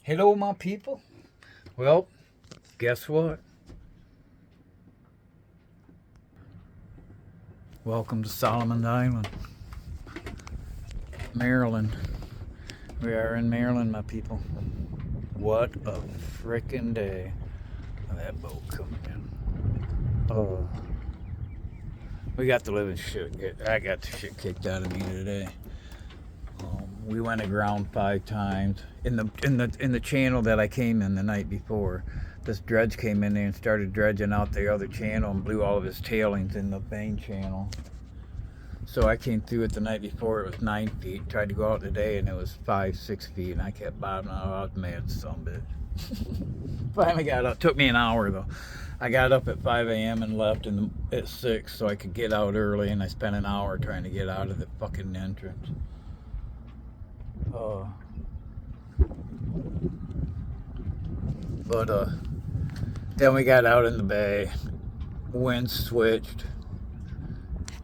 Hello, my people. Well, guess what? Welcome to Solomon Island, Maryland. We are in Maryland, my people. What a frickin' day. That boat coming in. Oh, we got the living shit. I got the shit kicked out of me today. We went aground 5 times in the channel that I came in the night before. This dredge came in there and started dredging out the other channel and blew all of his tailings in the main channel. So I came through it the night before. It was 9 feet. Tried to go out today and it was 5, 6 feet, and I kept bottoming out. I was mad, some bitch. Finally got up. Took me an hour though. I got up at 5 a.m. and left at 6 so I could get out early, and I spent an hour trying to get out of the fucking entrance. Uh, but then we got out in the bay. Wind switched.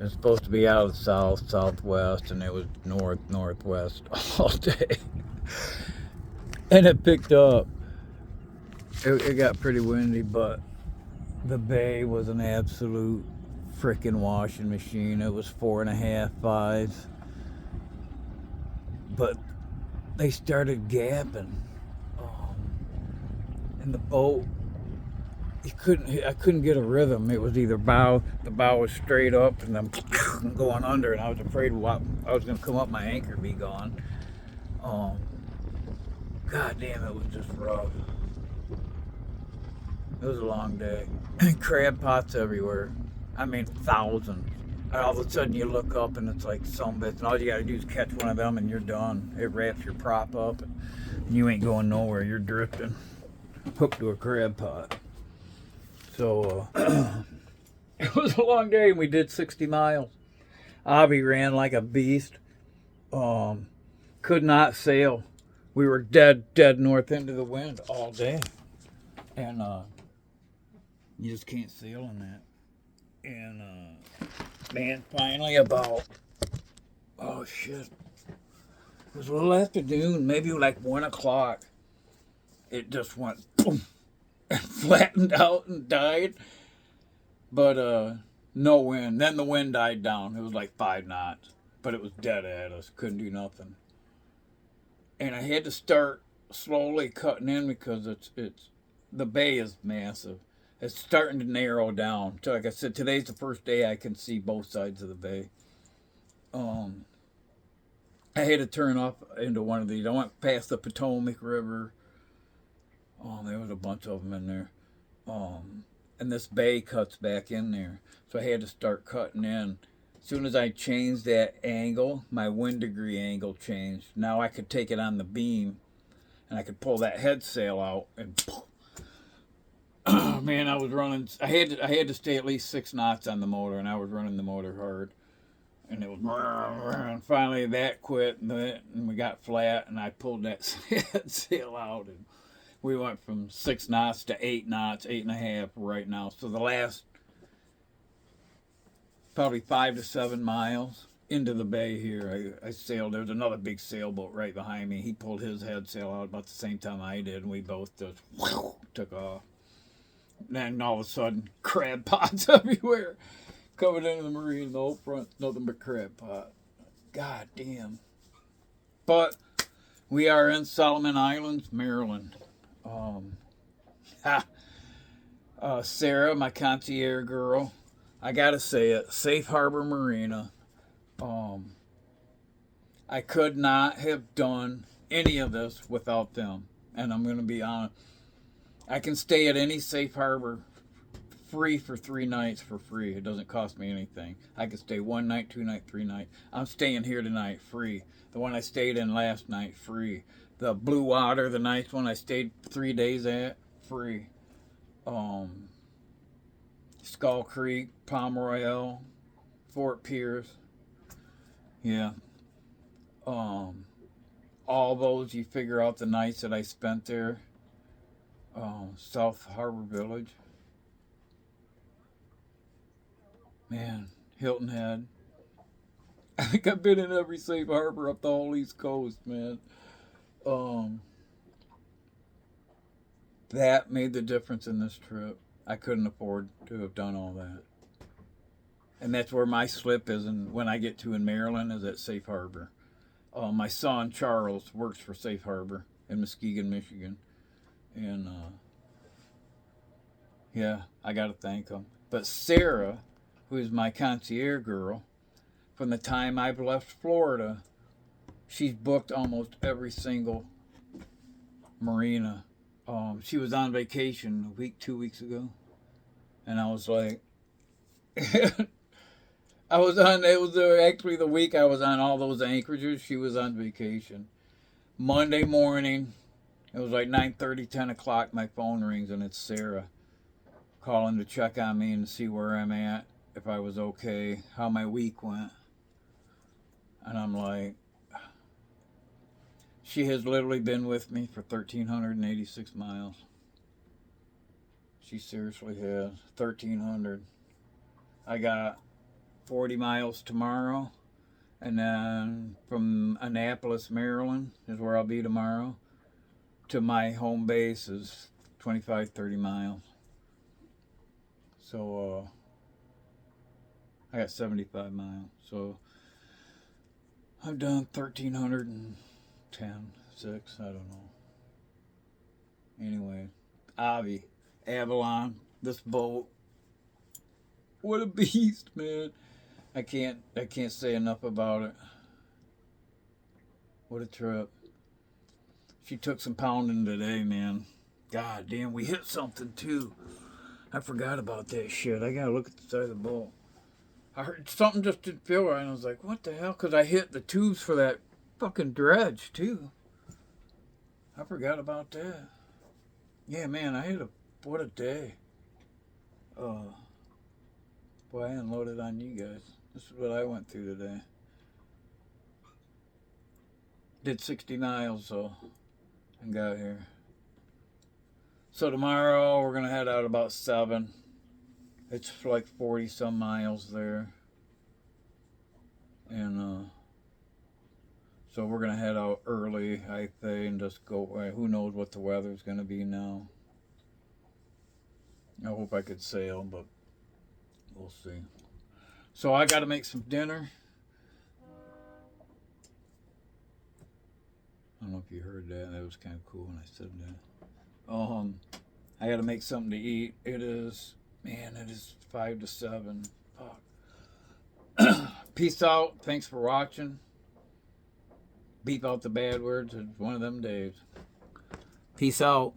It was supposed to be out of the south, southwest, and it was north, northwest all day. And it picked up. It got pretty windy, but the bay was an absolute freaking washing machine. It was 4.5, 5. But they started gapping. And the boat, I couldn't get a rhythm. It was either the bow was straight up and I'm going under, and I was afraid I was going to come up, my anchor be gone. God damn, it was just rough. It was a long day. Crab pots everywhere. I mean, thousands. And all of a sudden you look up and it's like some bits, and all you gotta do is catch one of them and you're done. It wraps your prop up and you ain't going nowhere. You're drifting, hooked to a crab pot. So it was a long day, and we did 60 miles. Avi ran like a beast. Could not sail. We were dead north into the wind all day. And you just can't sail in that. And man, finally about, oh shit, it was a little after noon, maybe like 1 o'clock. It just went boom and flattened out and died. But no wind. Then the wind died down. It was like 5 knots, but it was dead at us. Couldn't do nothing. And I had to start slowly cutting in because it's the bay is massive. It's starting to narrow down. So like I said, today's the first day I can see both sides of the bay. I had to turn off into one of these. I went past the Potomac River. There was a bunch of them in there. And this bay cuts back in there. So I had to start cutting in. As soon as I changed that angle, my wind degree angle changed. Now I could take it on the beam, and I could pull that head sail out, and man, I was running. I had to stay at least 6 knots on the motor, and I was running the motor hard. And it was, and finally that quit, and we got flat, and I pulled that head sail out, and we went from 6 knots to 8 knots, 8.5 right now. So the last probably 5 to 7 miles into the bay here, I sailed. There was another big sailboat right behind me. He pulled his head sail out about the same time I did, and we both just took off. And then all of a sudden, crab pots everywhere, coming into the marine. The whole front, nothing but crab pot. God damn. But we are in Solomon Islands, Maryland. Sarah, my concierge girl, I gotta say it, Safe Harbor Marina. I could not have done any of this without them, and I'm gonna be honest. I can stay at any Safe Harbor free for 3 nights for free. It doesn't cost me anything. I can stay 1 night, 2 night, 3 night. I'm staying here tonight free. The one I stayed in last night free. The Blue Water, the nice one I stayed 3 days at, free. Skull Creek, Palm Royale, Fort Pierce. Yeah. All those, you figure out the nights that I spent there. South Harbor Village. Man, Hilton Head. I think I've been in every safe harbor up the whole East Coast, man. Um, That made the difference in this trip. I couldn't afford to have done all that. And that's where my slip is, and when I get to in Maryland, is at Safe Harbor. My son Charles works for Safe Harbor in Muskegon, Michigan, and yeah, I got to thank him. But Sarah, who is my concierge girl, from the time I've left Florida, she's booked almost every single marina. She was on vacation 2 weeks ago, and I was like, I was on. It was actually the week I was on all those anchorages. She was on vacation. Monday morning, it was like 9:30, 10 o'clock. My phone rings and it's Sarah calling to check on me and see where I'm at, if I was okay, how my week went. And I'm like, she has literally been with me for 1,386 miles. She seriously has 1,300. I got 40 miles tomorrow, and then from Annapolis, Maryland is where I'll be tomorrow, to my home base is 25, 30 miles. So I got 75 miles. So I've done 1,310, 6, I don't know. Anyway, Avalon, this boat, what a beast, man. I can't say enough about it. What a trip. She took some pounding today, man. God damn, we hit something too. I forgot about that shit. I gotta look at the side of the boat. I heard something just didn't feel right, and I was like, what the hell? Because I hit the tubes for that fucking dredge too. I forgot about that. Yeah, man, what a day. Boy, I unloaded on you guys. This is what I went through today. Did 60 miles, so, and got here. So tomorrow we're gonna head out about 7. It's like 40 some miles there, and so we're gonna head out early, I think, and just go. Who knows what the weather's gonna be now? I hope I could sail, but we'll see. So I got to make some dinner. I don't know if you heard that. That was kind of cool when I said that. I got to make something to eat. It is 5 to 7. Fuck. Peace out. Thanks for watching. Beep out the bad words. It's one of them days. Peace out.